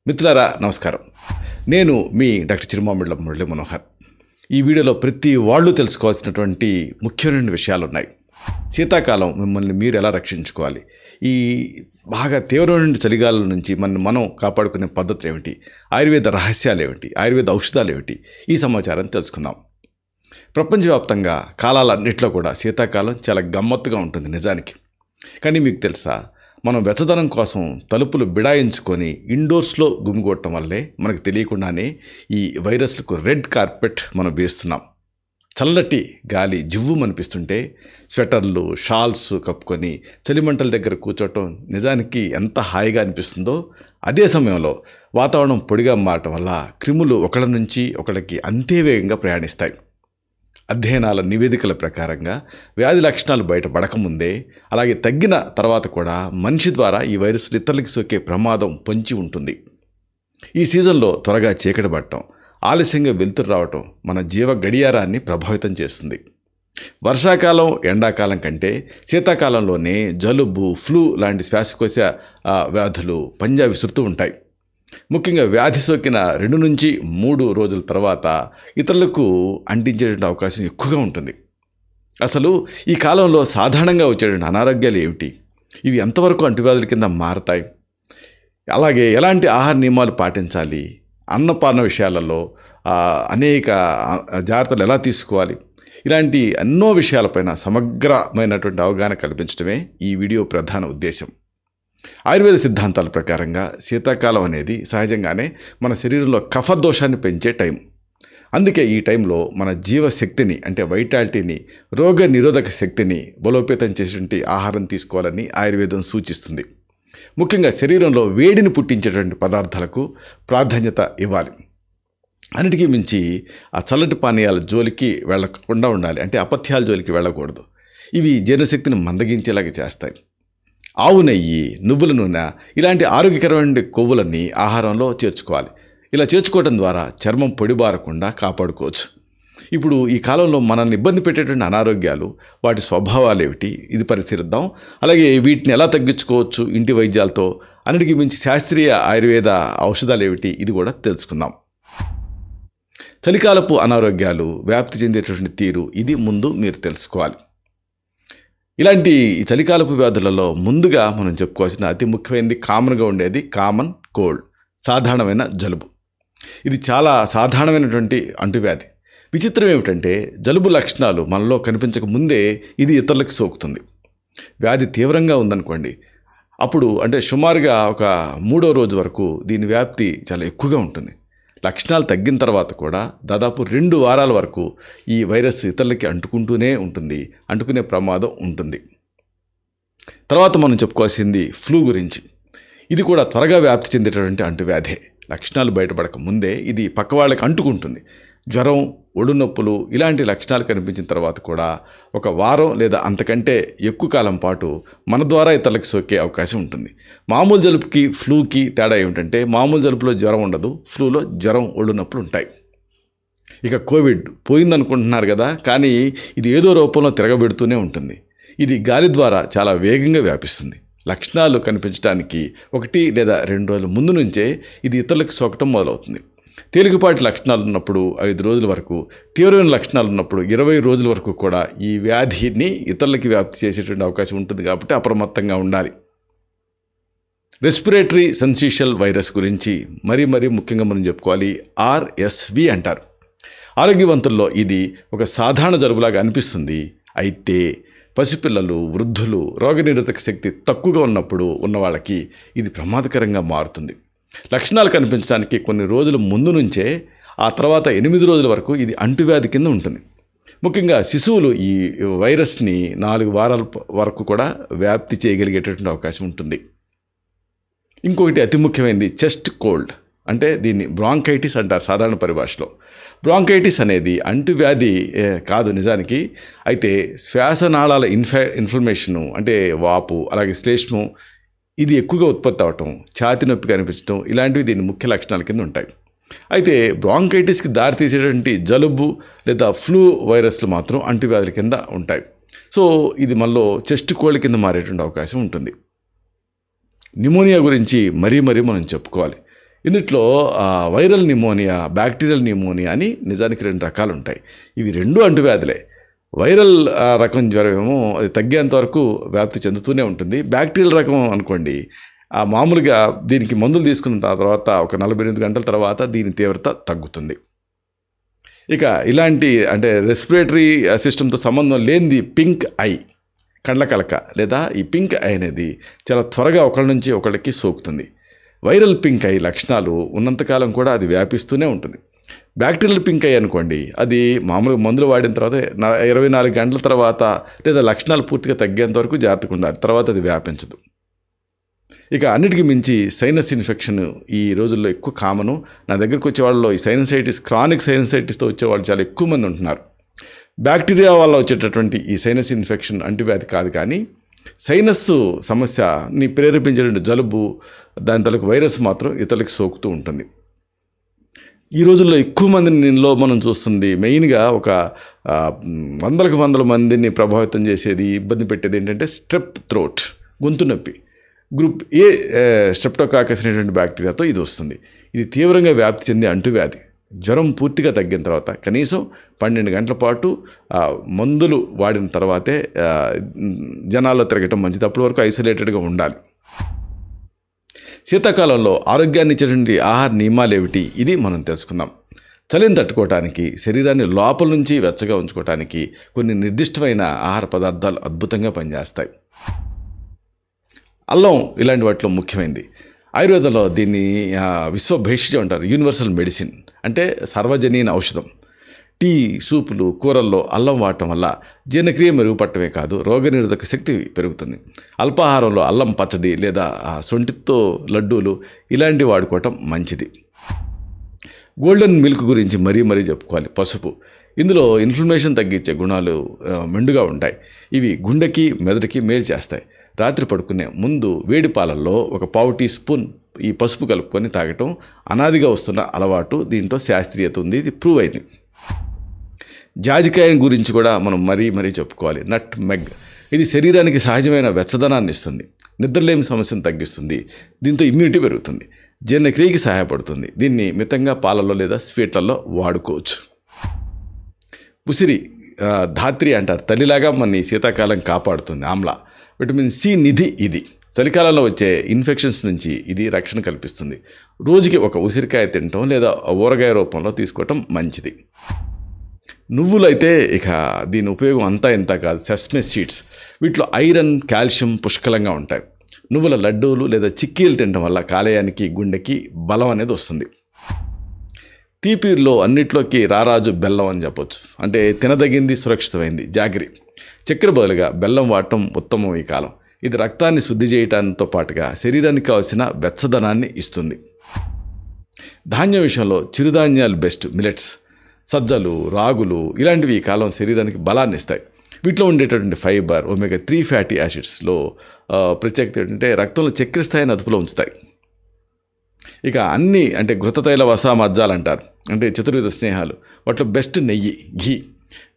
మిత్రులారా నమస్కారం. నేను మీ డాక్టర్ చిరుమామిళ్ళ మురళీ మనోహర్. ఈ వీడియోలో ప్రతి వాళ్ళు తెలుసుకోవాల్సినటువంటి ముఖ్యమైన విషయాలున్నాయి. శీతాకాలం మిమ్మల్ని మీరు ఎలా రక్షించుకోవాలి, ఈ బాగా తీవ్రమైన చలిగాల నుంచి మనం కాపాడుకునే పద్ధతులు ఏమిటి, ఆయుర్వేద రహస్యాలు ఏమిటి, ఆయుర్వేద ఔషధాలు ఏమిటి, ఈ సమాచారం తెలుసుకుందాం. ప్రపంచవ్యాప్తంగా కాలాలన్నింటిలో కూడా శీతాకాలం చాలా గమ్మత్తుగా ఉంటుంది నిజానికి. కానీ మీకు తెలుసా, మనం వెచ్చదనం కోసం తలుపులు బిడాయించుకొని ఇండోర్స్లో గుమిగొట్టడం వల్లే మనకు తెలియకుండానే ఈ వైరస్లకు రెడ్ కార్పెట్ మనం వేస్తున్నాం. చల్లటి గాలి జివ్వుమనిపిస్తుంటే స్వెటర్లు, షాల్స్ కప్పుకొని చలిమంటల దగ్గర కూర్చోవటం నిజానికి ఎంత హాయిగా అనిపిస్తుందో, అదే సమయంలో వాతావరణం పొడిగా మారటం వల్ల క్రిములు ఒకళ్ళ నుంచి ఒకళ్ళకి అంతే వేగంగా ప్రయాణిస్తాయి. అధ్యయనాల నివేదికల ప్రకారంగా వ్యాధి లక్షణాలు బయటపడకముందే, అలాగే తగ్గిన తర్వాత కూడా మనిషి ద్వారా ఈ వైరస్ ఇతరులకి సోకే ప్రమాదం పొంచి ఉంటుంది. ఈ సీజన్లో త్వరగా చీకటి పడటం, ఆలస్యంగా వెలుతురు రావటం మన జీవ గడియారాన్ని ప్రభావితం చేస్తుంది. వర్షాకాలం, ఎండాకాలం కంటే శీతాకాలంలోనే జలుబు, ఫ్లూ లాంటి శ్వాసకోశ వ్యాధులు పంజా విసురుతూ ఉంటాయి. ముఖ్యంగా వ్యాధి సోకిన 2 నుంచి 3 రోజుల తర్వాత ఇతరులకు అంటించేటువంటి అవకాశం ఎక్కువగా ఉంటుంది. అసలు ఈ కాలంలో సాధారణంగా వచ్చేటువంటి అనారోగ్యాలు ఏమిటి, ఇవి ఎంతవరకు అంటువ్యాధుల కింద మారతాయి, అలాగే ఎలాంటి ఆహార నియమాలు పాటించాలి, అన్నపాన విషయాలలో అనేక జాగ్రత్తలు ఎలా తీసుకోవాలి, ఇలాంటి ఎన్నో విషయాలపైన సమగ్రమైనటువంటి అవగాహన కల్పించడమే ఈ వీడియో ప్రధాన ఉద్దేశం. ఆయుర్వేద సిద్ధాంతాల ప్రకారంగా శీతాకాలం అనేది సహజంగానే మన శరీరంలో కఫ దోషాన్ని పెంచే టైం. అందుకే ఈ టైంలో మన జీవశక్తిని, అంటే వైటాలిటీని, రోగ నిరోధక శక్తిని బలోపేతం చేసేటువంటి ఆహారం తీసుకోవాలని ఆయుర్వేదం సూచిస్తుంది. ముఖ్యంగా శరీరంలో వేడిని పుట్టించేటువంటి పదార్థాలకు ప్రాధాన్యత ఇవ్వాలి. అన్నిటికీ మించి ఆ చల్లటి పానీయాల జోలికి వెళ్ళకుండా ఉండాలి, అంటే అపథ్యాల జోలికి వెళ్ళకూడదు. ఇవి జీర్ణశక్తిని మందగించేలాగా చేస్తాయి. ఆవు నెయ్యి, నువ్వుల నూనె ఇలాంటి ఆరోగ్యకరమైన కొవ్వులన్నీ ఆహారంలో చేర్చుకోవాలి. ఇలా చేర్చుకోవడం ద్వారా చర్మం పొడిబారకుండా కాపాడుకోవచ్చు. ఇప్పుడు ఈ కాలంలో మనల్ని ఇబ్బంది పెట్టేటువంటి అనారోగ్యాలు, వాటి స్వభావాలు ఏమిటి, ఇది పరిశీలిద్దాం. అలాగే వీటిని ఎలా తగ్గించుకోవచ్చు ఇంటి వైద్యాలతో, అన్నిటికీ మించి శాస్త్రీయ ఆయుర్వేద ఔషధాలు ఏమిటి, ఇది కూడా తెలుసుకుందాం. చలికాలపు అనారోగ్యాలు వ్యాప్తి చెందేటటువంటి తీరు, ఇది ముందు మీరు తెలుసుకోవాలి. ఇలాంటి చలికాలపు వ్యాధులలో ముందుగా మనం చెప్పుకోవాల్సిన అతి ముఖ్యమైనది, కామన్గా ఉండేది కామన్ కోల్డ్, సాధారణమైన జలుబు. ఇది చాలా సాధారణమైనటువంటి అంటువ్యాధి. విచిత్రం ఏమిటంటే, జలుబు లక్షణాలు మనలో కనిపించక ముందే ఇది ఇతరులకు సోకుతుంది. వ్యాధి తీవ్రంగా ఉందనుకోండి, అప్పుడు అంటే సుమారుగా ఒక 3వ రోజు వరకు దీని వ్యాప్తి చాలా ఎక్కువగా ఉంటుంది. లక్షణాలు తగ్గిన తర్వాత కూడా దాదాపు 2 వారాల వరకు ఈ వైరస్ ఇతరులకి అంటుకుంటూనే ఉంటుంది, అంటుకునే ప్రమాదం ఉంటుంది. తర్వాత మనం చెప్పుకోవాల్సింది ఫ్లూ గురించి. ఇది కూడా త్వరగా వ్యాప్తి చెందేటటువంటి అంటువ్యాధే. లక్షణాలు బయటపడక ముందే ఇది పక్క వాళ్ళకి అంటుకుంటుంది. జ్వరం, ఒళ్ళు నొప్పులు ఇలాంటి లక్షణాలు కనిపించిన తర్వాత కూడా 1 వారం లేదా అంతకంటే ఎక్కువ కాలం పాటు మన ద్వారా ఇతరులకు సోకే అవకాశం ఉంటుంది. మామూలు జలుబుకి ఫ్లూకి తేడా ఏమిటంటే, మామూలు జలుబులో జ్వరం ఉండదు, ఫ్లూలో జ్వరం, ఒళ్ళు నొప్పులు ఉంటాయి. ఇక కోవిడ్ పోయిందనుకుంటున్నారు కదా, కానీ ఇది ఏదో రూపంలో తిరగబెడుతూనే ఉంటుంది. ఇది గాలి ద్వారా చాలా వేగంగా వ్యాపిస్తుంది. లక్షణాలు కనిపించడానికి 1 లేదా 2 రోజుల ముందు నుంచే ఇది ఇతరులకు సోకటం మొదలవుతుంది. తేలికపాటి లక్షణాలు ఉన్నప్పుడు 5 రోజుల వరకు, తీవ్రమైన లక్షణాలు ఉన్నప్పుడు 20 రోజుల వరకు కూడా ఈ వ్యాధిని ఇతరులకి వ్యాప్తి చేసేటువంటి అవకాశం ఉంటుంది. కాబట్టి అప్రమత్తంగా ఉండాలి. రెస్పిరేటరీ సెన్సిషియల్ వైరస్ గురించి మరీ ముఖ్యంగా మనం చెప్పుకోవాలి. RSV అంటారు. ఆరోగ్యవంతుల్లో ఇది ఒక సాధారణ జలుబులాగా అనిపిస్తుంది. అయితే పసిపిల్లలు, వృద్ధులు, రోగనిరోధక శక్తి తక్కువగా ఉన్న వాళ్ళకి ఇది ప్రమాదకరంగా మారుతుంది. లక్షణాలు కనిపించడానికి కొన్ని రోజుల ముందు నుంచే, ఆ తర్వాత 8 రోజుల వరకు ఇది అంటువ్యాధి కింద ఉంటుంది. ముఖ్యంగా శిశువులు ఈ వైరస్ని 4 వారాల వరకు కూడా వ్యాప్తి చేయగలిగేటటువంటి అవకాశం ఉంటుంది. ఇంకొకటి అతి ముఖ్యమైనది చెస్ట్ కోల్డ్, అంటే దీన్ని బ్రాంకైటిస్ అంటారు సాధారణ పరిభాషలో. బ్రాంకైటిస్ అనేది అంటువ్యాధి కాదు నిజానికి. అయితే శ్వాసనాళాల ఇన్ఫ్లమేషను, అంటే వాపు, అలాగే శ్లేష్మం ఇది ఎక్కువగా ఉత్పత్తి అవటం, ఛాతి నొప్పి కనిపించడం ఇలాంటివి దీని ముఖ్య లక్షణాల కింద ఉంటాయి. అయితే బ్రాంకైటిస్కి దారితీసేటువంటి జలుబు లేదా ఫ్లూ వైరస్లు మాత్రం అంటువ్యాధుల కింద ఉంటాయి. సో ఇది మనలో చెస్ట్ కోల్డ్ కింద మారేటువంటి అవకాశం ఉంటుంది. న్యూమోనియా గురించి మరీ మనం చెప్పుకోవాలి. ఇందులో వైరల్ న్యూమోనియా, బ్యాక్టీరియల్ న్యూమోనియా అని నిజానికి 2 రకాలు ఉంటాయి. ఇవి 2 అంటువ్యాధులే. వైరల్ రకం జ్వరం ఏమో అది తగ్గేంత వరకు వ్యాప్తి చెందుతూనే ఉంటుంది. బ్యాక్టీరియల్ రకం అనుకోండి, మామూలుగా దీనికి మందులు తీసుకున్న తర్వాత ఒక 48 గంటల తర్వాత దీని తీవ్రత తగ్గుతుంది. ఇక ఇలాంటి అంటే రెస్పిరేటరీ సిస్టమ్తో సంబంధం లేనిది పింక్ ఐ, కండ్ల కలక లేదా ఈ పింక్ ఐ అనేది చాలా త్వరగా ఒకళ్ళ నుంచి ఒకళ్ళకి సోకుతుంది. వైరల్ పింక్ ఐ లక్షణాలు ఉన్నంతకాలం కూడా అది వ్యాపిస్తూనే ఉంటుంది. బ్యాక్టీరియల్ పింక్ ఐ అనుకోండి, అది మామూలుగా మందులు వాడిన తర్వాత 24 గంటల తర్వాత లేదా లక్షణాలు పూర్తిగా తగ్గేంత వరకు జాగ్రత్తగా ఉండాలి, తర్వాత అది వ్యాపించదు. ఇక అన్నిటికీ మించి సైనస్ ఇన్ఫెక్షన్ ఈ రోజుల్లో ఎక్కువ కామను. నా దగ్గరకు వచ్చే వాళ్ళలో ఈ సైనసైటిస్, క్రానిక్ సైనసైటిస్తో వచ్చేవాళ్ళు చాలా ఎక్కువ మంది ఉంటున్నారు. బ్యాక్టీరియా వల్ల వచ్చేటటువంటి ఈ సైనస్ ఇన్ఫెక్షన్ అంటువ్యాధి కాదు, కానీ సైనస్ సమస్యని ప్రేరేపించేటువంటి జలుబు, దాని తలకు వైరస్ మాత్రం ఇతరులకు సోకుతూ ఉంటుంది. ఈ రోజుల్లో ఎక్కువ మందిలో మనం చూస్తుంది మెయిన్గా ఒక వందల మందిని ప్రభావితం చేసేది, ఇబ్బంది పెట్టేది ఏంటంటే స్ట్రెప్ థ్రోట్, గొంతు నొప్పి. గ్రూప్ ఏ స్ట్రెప్టోకాకస్ అనేటువంటి బ్యాక్టీరియాతో ఇది వస్తుంది. ఇది తీవ్రంగా వ్యాప్తి చెందే అంటువ్యాధి. జ్వరం పూర్తిగా తగ్గిన తర్వాత కనీసం 12 గంటల పాటు మందులు వాడిన తర్వాతే జనాల్లో తిరగటం మంచిది. అప్పటి వరకు ఐసోలేటెడ్గా ఉండాలి. శీతాకాలంలో ఆరోగ్యాన్ని ఇచ్చేటువంటి ఆహార నియమాలు ఏమిటి, ఇది మనం తెలుసుకుందాం. చలిని తట్టుకోవడానికి, శరీరాన్ని లోపల నుంచి వెచ్చగా ఉంచుకోవడానికి కొన్ని నిర్దిష్టమైన ఆహార పదార్థాలు అద్భుతంగా పనిచేస్తాయి. అల్లం ఇలాంటి వాటిలో ముఖ్యమైనది. ఆయుర్వేదంలో దీన్ని విశ్వభేషజం అంటారు, యూనివర్సల్ మెడిసిన్, అంటే సర్వజనీన ఔషధం. టీ, సూపులు, కూరల్లో అల్లం వాడటం వల్ల జీర్ణక్రియ మెరుగుపడటమే కాదు, రోగనిరోధక శక్తి పెరుగుతుంది. అల్పాహారంలో అల్లం పచ్చడి లేదా సొంటితో లడ్డూలు ఇలాంటివి వాడుకోవటం మంచిది. గోల్డెన్ మిల్క్ గురించి మరీ చెప్పుకోవాలి. పసుపు, ఇందులో ఇన్ఫ్లమేషన్ తగ్గించే గుణాలు మెండుగా ఉంటాయి. ఇవి గుండెకి మెదడుకి మేలు చేస్తాయి. రాత్రి పడుకునే ముందు వేడి పాలల్లో ఒక పావు టీ స్పూన్ ఈ పసుపు కలుపుకొని తాగటం అనాదిగా వస్తున్న అలవాటు. దీంట్లో శాస్త్రీయత ఉంది, ఇది ప్రూవ్ అయింది. జాజికాయ గురించి కూడా మనం మరీ చెప్పుకోవాలి. నట్ మెగ్, ఇది శరీరానికి సహజమైన వెచ్చదనాన్ని ఇస్తుంది, నిద్రలేమి సమస్యను తగ్గిస్తుంది, దీంతో ఇమ్యూనిటీ పెరుగుతుంది, జీర్ణక్రియకి సహాయపడుతుంది. దీన్ని మితంగా పాలల్లో లేదా స్వీట్లలో వాడుకోవచ్చు. ఉసిరి, ధాత్రి అంటారు, తల్లిలాగా మన శీతాకాలం కాపాడుతుంది. ఆమ్లా, విటమిన్ సి నిధి ఇది. చలికాలంలో వచ్చే ఇన్ఫెక్షన్స్ నుంచి ఇది రక్షణ కల్పిస్తుంది. రోజుకి ఒక ఉసిరికాయ తినటం లేదా ఊరగాయ రూపంలో తీసుకోవటం మంచిది. నువ్వులు అయితే ఇక దీని ఉపయోగం అంతా ఇంత కాదు. సెస్మే సీడ్స్, వీటిలో ఐరన్, కాల్షియం పుష్కలంగా ఉంటాయి. నువ్వుల లడ్డూలు లేదా చిక్కీలు తినడం వల్ల కాలేయానికి, గుండెకి బలం అనేది వస్తుంది. తీపిలో అన్నిట్లోకి రారాజు బెల్లం అని చెప్పొచ్చు, అంటే తినదగింది, సురక్షితమైంది. జాగరి, చక్కెర బదులుగా బెల్లం వాడటం ఉత్తమం ఈ కాలం. ఇది రక్తాన్ని శుద్ధి చేయడంతో పాటుగా శరీరానికి కావాల్సిన వెచ్చదనాన్ని ఇస్తుంది. ధాన్యం విషయంలో చిరుధాన్యాలు బెస్ట్. మిలెట్స్, సజ్జలు, రాగులు ఇలాంటివి ఈ కాలం శరీరానికి బలాన్ని ఇస్తాయి. వీటిలో ఉండేటటువంటి ఫైబర్, ఒమేగా 3 ఫ్యాటీ యాసిడ్స్లో ప్రత్యేకత ఏంటంటే రక్తంలో చక్కెర స్థాయిని అదుపులో ఉంచుతాయి. ఇక అన్నీ అంటే ఘృతతైల వసా మజ్జాలు అంటారు, అంటే చతుర్విధ స్నేహాలు. వాటిలో బెస్ట్ నెయ్యి, ఘీ.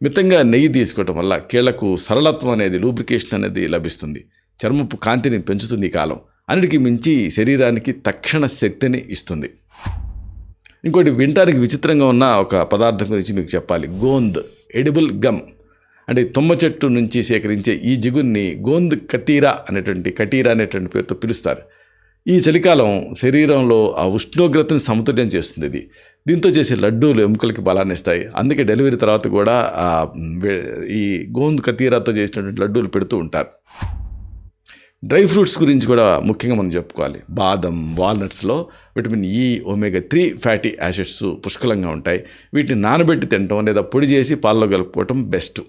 మితంగా నెయ్యి తీసుకోవటం వల్ల కీళ్లకు సరళత్వం అనేది, లూబ్రికేషన్ అనేది లభిస్తుంది. చర్మపు కాంతిని పెంచుతుంది ఈ కాలం. అన్నిటికీ మించి శరీరానికి తక్షణ శక్తిని ఇస్తుంది. ఇంకోటి వినటానికి విచిత్రంగా ఉన్న ఒక పదార్థం గురించి మీకు చెప్పాలి. గోంద్ ఎడిబుల్ గమ్, అంటే తుమ్మ చెట్టు నుంచి సేకరించే ఈ జిగురిని గోంద్ కతీరా అనేటువంటి పేరుతో పిలుస్తారు. ఈ చలికాలం శరీరంలో ఆ ఉష్ణోగ్రతని సమతుల్యం చేస్తుంది ఇది. దీంతో చేసే లడ్డూలు ఎముకలకి బలాన్ని ఇస్తాయి. అందుకే డెలివరీ తర్వాత కూడా ఈ గోంద్ కతీరాతో చేసినటువంటి లడ్డూలు పెడుతూ ఉంటారు. డ్రై ఫ్రూట్స్ గురించి కూడా ముఖ్యంగా మనం చెప్పుకోవాలి. బాదం, వాల్నట్స్లో vitamin E, omega 3 fatty acids పుష్కలంగా ఉంటాయి. వీటిని నానబెట్టి తినటం లేదా పొడి చేసి పాలలో కలుపుకోవటం బెస్ట్.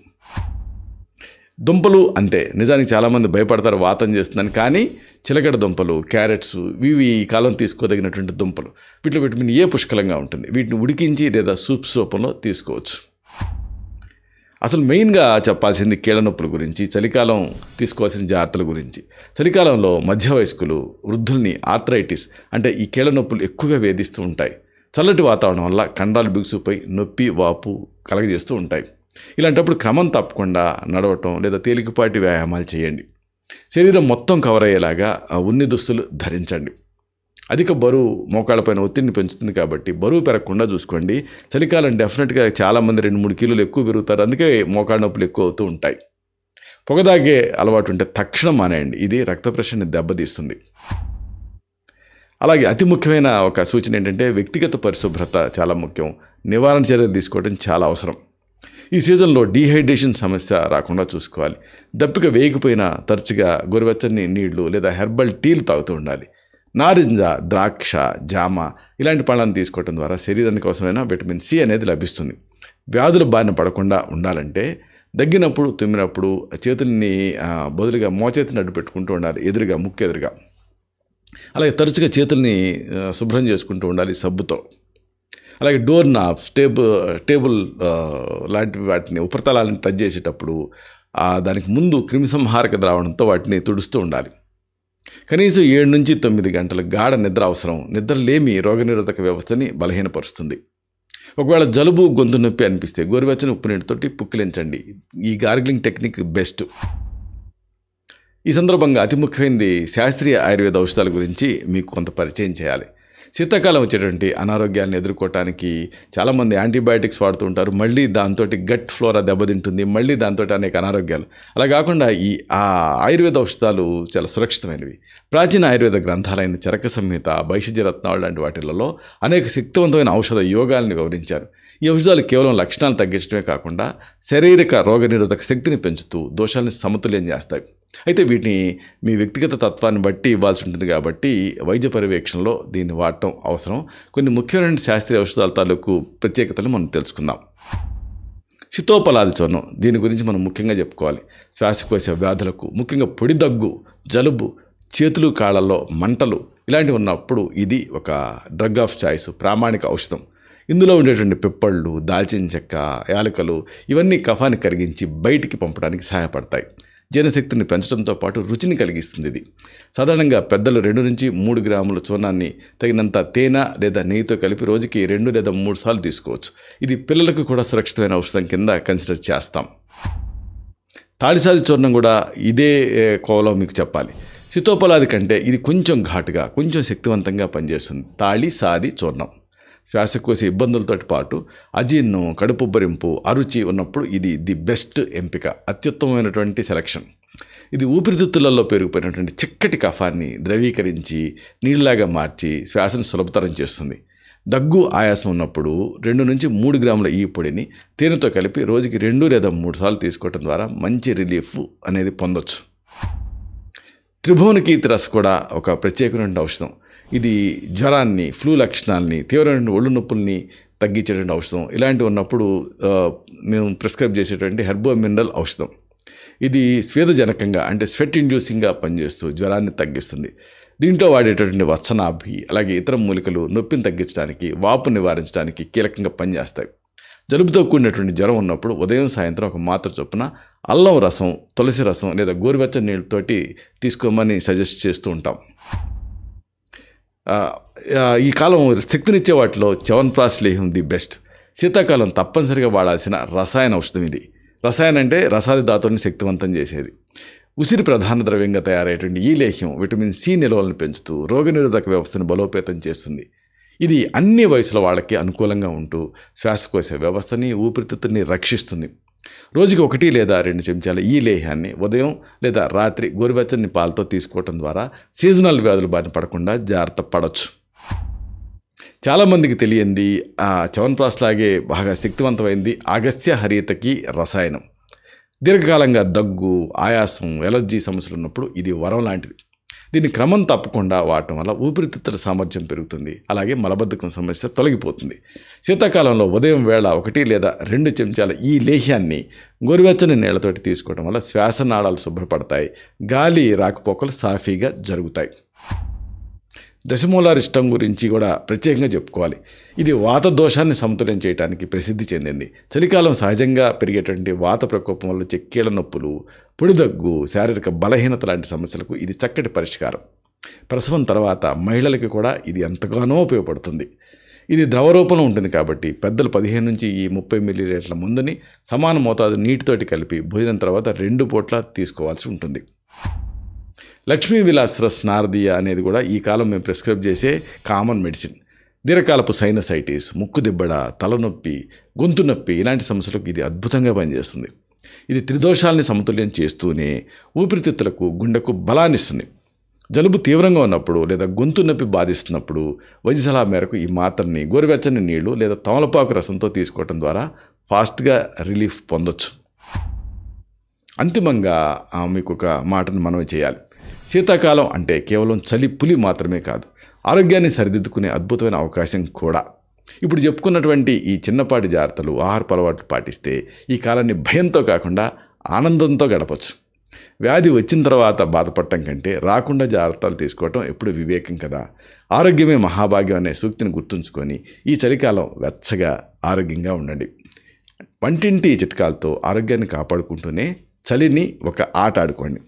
దుంపలు అంతే, నిజానికి చాలామంది భయపడతారు వాతం చేస్తుందని, కానీ చిలకడ దుంపలు, క్యారెట్స్ ఇవి ఈ కాలం తీసుకోదగినటువంటి దుంపలు. వీటిలో విటమిన్ ఏ పుష్కలంగా ఉంటుంది. వీటిని ఉడికించి లేదా సూప్స్ రూపంలో తీసుకోవచ్చు. అసలు మెయిన్గా చెప్పాల్సింది కీళ్ళ నొప్పుల గురించి, చలికాలం తీసుకోవాల్సిన జాగ్రత్తల గురించి. చలికాలంలో మధ్య వయస్కులు, వృద్ధుల్ని ఆర్థరైటిస్ అంటే ఈ కీళ్ళ నొప్పులు ఎక్కువగా వేధిస్తూ ఉంటాయి. చల్లటి వాతావరణం వల్ల కండరాలు బిగుసుపై నొప్పి, వాపు కలగజేస్తూ ఉంటాయి. ఇలాంటప్పుడు క్రమం తప్పకుండా నడవటం లేదా తేలికపాటి వ్యాయామాలు చేయండి. శరీరం మొత్తం కవర్ అయ్యేలాగా ఉన్ని దుస్తులు ధరించండి. అధిక బరువు మోకాళ్ళపైన ఒత్తిడిని పెంచుతుంది కాబట్టి బరువు పెరగకుండా చూసుకోండి. చలికాలం డెఫినెట్గా చాలామంది 2-3 కిలోలు ఎక్కువ పెరుగుతారు. అందుకే మోకాళ్ళ నొప్పులు ఎక్కువ అవుతూ ఉంటాయి. పొగదాగే అలవాటు ఉంటే తక్షణం మానేయండి. ఇది రక్త ప్రెషర్ని దెబ్బతీస్తుంది. అలాగే అతి ముఖ్యమైన ఒక సూచన ఏంటంటే వ్యక్తిగత పరిశుభ్రత చాలా ముఖ్యం. నివారణ చర్యలు తీసుకోవడం చాలా అవసరం. ఈ సీజన్లో డీహైడ్రేషన్ సమస్య రాకుండా చూసుకోవాలి. దప్పిక వేయకపోయినా తరచుగా గోరువెచ్చని నీళ్లు లేదా హెర్బల్ టీలు తాగుతూ ఉండాలి. నారింజ, ద్రాక్ష, జామ ఇలాంటి పళ్ళను తీసుకోవడం ద్వారా శరీరానికి అవసరమైన విటమిన్ సి అనేది లభిస్తుంది. వ్యాధుల బారిన పడకుండా ఉండాలంటే దగ్గినప్పుడు, తుమ్మినప్పుడు చేతుల్ని బదులుగా మోచేతిని అడ్డు పెట్టుకుంటూ ఉండాలి, ఎదురుగా ముక్కు ఎదురుగా. అలాగే తరచుగా చేతుల్ని శుభ్రం చేసుకుంటూ ఉండాలి సబ్బుతో. అలాగే డోర్ నాబ్స్, టేబుల్ లాంటి వాటిని ఉపరితలాలను టచ్ చేసేటప్పుడు దానికి ముందు క్రిమిసంహారక ద్రావణంతో వాటిని తుడుస్తూ ఉండాలి. కనీసం 7-9 గంటల గాఢ నిద్ర అవసరం. నిద్రలేమి రోగనిరోధక వ్యవస్థని బలహీనపరుస్తుంది. ఒకవేళ జలుబు, గొంతు నొప్పి అనిపిస్తే గోరువెచ్చని ఉప్పు నీటితోటి పుక్కిలించండి. ఈ గార్గిలింగ్ టెక్నిక్ బెస్ట్. ఈ సందర్భంగా అతి ముఖ్యమైనది శాస్త్రీయ ఆయుర్వేద ఔషధాల గురించి మీకు కొంత పరిచయం చేయాలి. శీతాకాలం వచ్చేటువంటి అనారోగ్యాలను ఎదుర్కోవటానికి చాలామంది యాంటీబయాటిక్స్ వాడుతూ ఉంటారు. మళ్ళీ దాంతో గట్ ఫ్లోరా దెబ్బతింటుంది. మళ్ళీ దాంతో అనేక అనారోగ్యాలు. అలా కాకుండా ఆయుర్వేద ఔషధాలు చాలా సురక్షితమైనవి. ప్రాచీన ఆయుర్వేద గ్రంథాలైన చరక సంహిత, భైషజ్యరత్నాలు లాంటి వాటిలలో అనేక శక్తివంతమైన ఔషధ యోగాల్ని వివరించారు. ఈ ఔషధాలు కేవలం లక్షణాలు తగ్గించడమే కాకుండా శారీరక రోగనిరోధక శక్తిని పెంచుతూ దోషాలను సమతుల్యం చేస్తాయి. అయితే వీటిని మీ వ్యక్తిగత తత్వాన్ని బట్టి ఇవ్వాల్సి ఉంటుంది కాబట్టి వైద్య పర్యవేక్షణలో దీన్ని వాడటం అవసరం. కొన్ని ముఖ్యమైన శాస్త్రీయ ఔషధాల తాలూకు ప్రత్యేకతలు మనం తెలుసుకుందాం. శీతోపలాది చూర్ణం, దీని గురించి మనం ముఖ్యంగా చెప్పుకోవాలి. శ్వాసకోశ వ్యాధులకు, ముఖ్యంగా పొడి దగ్గు, జలుబు, చేతులు కాళ్ళల్లో మంటలు ఇలాంటివి ఉన్నప్పుడు ఇది ఒక డ్రగ్ ఆఫ్ చాయిస్, ప్రామాణిక ఔషధం. ఇందులో ఉండేటువంటి పిప్పళ్ళు, దాల్చిన చెక్క, యాలకులు ఇవన్నీ కఫాన్ని కరిగించి బయటికి పంపడానికి సహాయపడతాయి. జీర్ణశక్తిని పెంచడంతో పాటు రుచిని కలిగిస్తుంది. ఇది సాధారణంగా పెద్దలు 2-3 గ్రాముల చూర్ణాన్ని తగినంత తేనె లేదా నెయ్యితో కలిపి రోజుకి 2 లేదా 3 సార్లు తీసుకోవచ్చు. ఇది పిల్లలకు కూడా సురక్షితమైన ఔషధం కింద కన్సిడర్ చేస్తాం. తాళిసాది చూర్ణం కూడా ఇదే కోవలో మీకు చెప్పాలి. శీతోపలాది కంటే ఇది కొంచెం ఘాటుగా, కొంచెం శక్తివంతంగా పనిచేస్తుంది. తాళిసాది చూర్ణం శ్వాసకోశ ఇబ్బందులతో పాటు అజీర్ణం, కడుపుబ్బరింపు, అరుచి ఉన్నప్పుడు ఇది ది బెస్ట్ ఎంపిక, అత్యుత్తమమైనటువంటి సెలక్షన్. ఇది ఊపిరితిత్తులలో పెరిగిపోయినటువంటి చిక్కటి కఫాన్ని ద్రవీకరించి నీళ్ళలాగా మార్చి శ్వాసను సులభతరం చేస్తుంది. దగ్గు, ఆయాసం ఉన్నప్పుడు 2-3 గ్రాముల ఈ పొడిని తేనెతో కలిపి రోజుకి 2 లేదా 3 సార్లు తీసుకోవడం ద్వారా మంచి రిలీఫ్ అనేది పొందొచ్చు. త్రిభువనకీర్తి రస కూడా ఒక ప్రత్యేకమైన ఔషధం. ఇది జ్వరాన్ని, ఫ్లూ లక్షణాలని, తీవ్రమైన ఒళ్ళు నొప్పుల్ని తగ్గించేటువంటి ఔషధం. ఇలాంటివి ఉన్నప్పుడు మేము ప్రిస్క్రైబ్ చేసేటువంటి హెర్బో మినరల్ ఔషధం. ఇది స్వేదజనకంగా అంటే స్వెట్ ఇండ్యూసింగ్గా పనిచేస్తూ జ్వరాన్ని తగ్గిస్తుంది. దీంట్లో వాడేటటువంటి వత్సనాభి అలాగే ఇతర మూలికలు నొప్పిని తగ్గించడానికి, వాపు నివారించడానికి కీలకంగా పనిచేస్తాయి. జలుబుతో కూడినటువంటి జ్వరం ఉన్నప్పుడు ఉదయం, సాయంత్రం ఒక మాత్ర చొప్పున అల్లం రసం, తులసి రసం లేదా గోరువెచ్చని నీళ్ళతోటి తీసుకోమని సజెస్ట్ చేస్తూ ఉంటాం. ఈ కాలం శక్తినిచ్చే వాటిలో చ్యవన్ప్రాశ్ లేహ్యం ది బెస్ట్. శీతాకాలం తప్పనిసరిగా వాడాల్సిన రసాయన ఔషధం ఇది. రసాయనం అంటే రసాది ధాతువుని శక్తివంతం చేసేది. ఉసిరి ప్రధాన ద్రవ్యంగా తయారయ్యేటువంటి ఈ లేహ్యం విటమిన్ సి నిల్వలను పెంచుతూ రోగనిరోధక వ్యవస్థను బలోపేతం చేస్తుంది. ఇది అన్ని వయసుల వాళ్ళకి అనుకూలంగా ఉంటూ శ్వాసకోశ వ్యవస్థని, ఊపిరితిత్తుల్ని రక్షిస్తుంది. రోజుకి 1 లేదా 2 చెంచాల ఈ లేహ్యాన్ని ఉదయం లేదా రాత్రి గోరువెచ్చని పాలతో తీసుకోవటం ద్వారా సీజనల్ వ్యాధులు బారిన పడకుండా జాగ్రత్త పడవచ్చు. చాలామందికి తెలియంది చ్యవన్ప్రాశ్ లాగే బాగా శక్తివంతమైంది అగస్త్య హరితకి రసాయనం. దీర్ఘకాలంగా దగ్గు, ఆయాసం, ఎలర్జీ సమస్యలు ఉన్నప్పుడు ఇది వరం లాంటిది. దీన్ని క్రమం తప్పకుండా వాడటం వల్ల ఊపిరితిత్తుల సామర్థ్యం పెరుగుతుంది. అలాగే మలబద్ధకం సమస్య తొలగిపోతుంది. శీతాకాలంలో ఉదయం వేళ 1 లేదా 2 చెంచాల ఈ లేహ్యాన్ని గోరువెచ్చని నీళ్లతోటి తీసుకోవడం వల్ల శ్వాసనాళాలు శుభ్రపడతాయి, గాలి రాకపోకలు సాఫీగా జరుగుతాయి. దశమూలారిష్టం గురించి కూడా ప్రత్యేకంగా చెప్పుకోవాలి. ఇది వాత దోషాన్ని సమతుల్యం చేయడానికి ప్రసిద్ధి చెందింది. చలికాలం సహజంగా పెరిగేటువంటి వాత ప్రకోపం వల్ల చెక్కీళ్ళ నొప్పులు, పొడి దగ్గు, శారీరక బలహీనత లాంటి సమస్యలకు ఇది చక్కటి పరిష్కారం. ప్రసవం తర్వాత మహిళలకి కూడా ఇది ఎంతగానో ఉపయోగపడుతుంది. ఇది ద్రవ రూపంలో ఉంటుంది కాబట్టి పెద్దలు 15-30 మిల్లీలీటర్ల మందుని సమాన మోతాదు నీటితోటి కలిపి భోజనం తర్వాత 2 పూట్ల తీసుకోవాల్సి ఉంటుంది. లక్ష్మీ విలాసరస్ నారదీయ అనేది కూడా ఈ కాలం మేము ప్రిస్క్రైబ్ చేసే కామన్ మెడిసిన్. దీర్ఘకాలపు సైనసైటిస్, ముక్కు దిబ్బడ, తలనొప్పి, గొంతు నొప్పి ఇలాంటి సమస్యలకు ఇది అద్భుతంగా పనిచేస్తుంది. ఇది త్రిదోషాలని సమతుల్యం చేస్తూనే ఊపిరితిత్తులకు, గుండెకు బలాన్నిస్తుంది. జలుబు తీవ్రంగా ఉన్నప్పుడు లేదా గొంతు నొప్పి బాధిస్తున్నప్పుడు వైద్య సలహా మేరకు ఈ మాత్రని గోరువెచ్చని నీళ్లు లేదా తమలపాకు రసంతో తీసుకోవడం ద్వారా ఫాస్ట్గా రిలీఫ్ పొందొచ్చు. అంతిమంగా మీకు ఒక మాటను మనవి చేయాలి. శీతాకాలం అంటే కేవలం చలి పులి మాత్రమే కాదు, ఆరోగ్యాన్ని సరిదిద్దుకునే అద్భుతమైన అవకాశం కూడా. ఇప్పుడు చెప్పుకున్నటువంటి ఈ చిన్నపాటి జాగ్రత్తలు, ఆహారపు అలవాట్లు పాటిస్తే ఈ కాలాన్ని భయంతో కాకుండా ఆనందంతో గడపచ్చు. వ్యాధి వచ్చిన తర్వాత బాధపడటం కంటే రాకుండా జాగ్రత్తలు తీసుకోవటం ఎప్పుడు వివేకం కదా. ఆరోగ్యమే మహాభాగ్యం అనే సూక్తిని గుర్తుంచుకొని ఈ చలికాలం వెచ్చగా ఆరోగ్యంగా ఉండండి. వంటింటి చిట్కాలతో ఆరోగ్యాన్ని కాపాడుకుంటూనే చలిని ఒక ఆట ఆడుకోండి.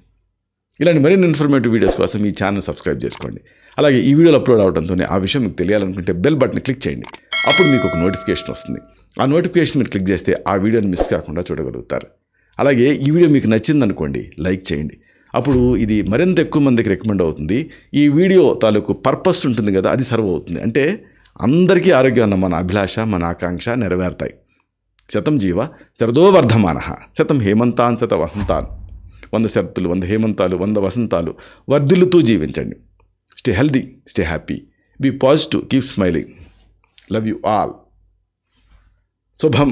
ఇలాంటి మరిన్ని ఇన్ఫర్మేటివ్ వీడియోస్ కోసం ఈ ఛానల్ సబ్స్క్రైబ్ చేసుకోండి. అలాగే ఈ వీడియోలు అప్లోడ్ అవడంతోనే ఆ విషయం మీకు తెలియాలనుకుంటే బెల్ బటన్ క్లిక్ చేయండి. అప్పుడు మీకు ఒక నోటిఫికేషన్ వస్తుంది. ఆ నోటిఫికేషన్ మీరు క్లిక్ చేస్తే ఆ వీడియోని మిస్ కాకుండా చూడగలుగుతారు. అలాగే ఈ వీడియో మీకు నచ్చిందనుకోండి, లైక్ చేయండి. అప్పుడు ఇది మరింత ఎక్కువ మందికి రికమెండ్ అవుతుంది. ఈ వీడియో తాలూకు పర్పస్ ఉంటుంది కదా, అది సర్వ్ అవుతుంది. అంటే అందరికీ ఆరోగ్యం అన్న మన అభిలాష, మన ఆకాంక్ష నెరవేరుతాయి. శతం జీవ శరదో వర్ధమానః, శతం హేమంతాన్ శత వసంతాన్. 100 శరత్తులు, 100 హేమంతాలు, 100 వసంతాలు వర్ధిల్లుతూ జీవించండి. Stay healthy, stay happy, be positive, keep smiling. Love you all. శుభం.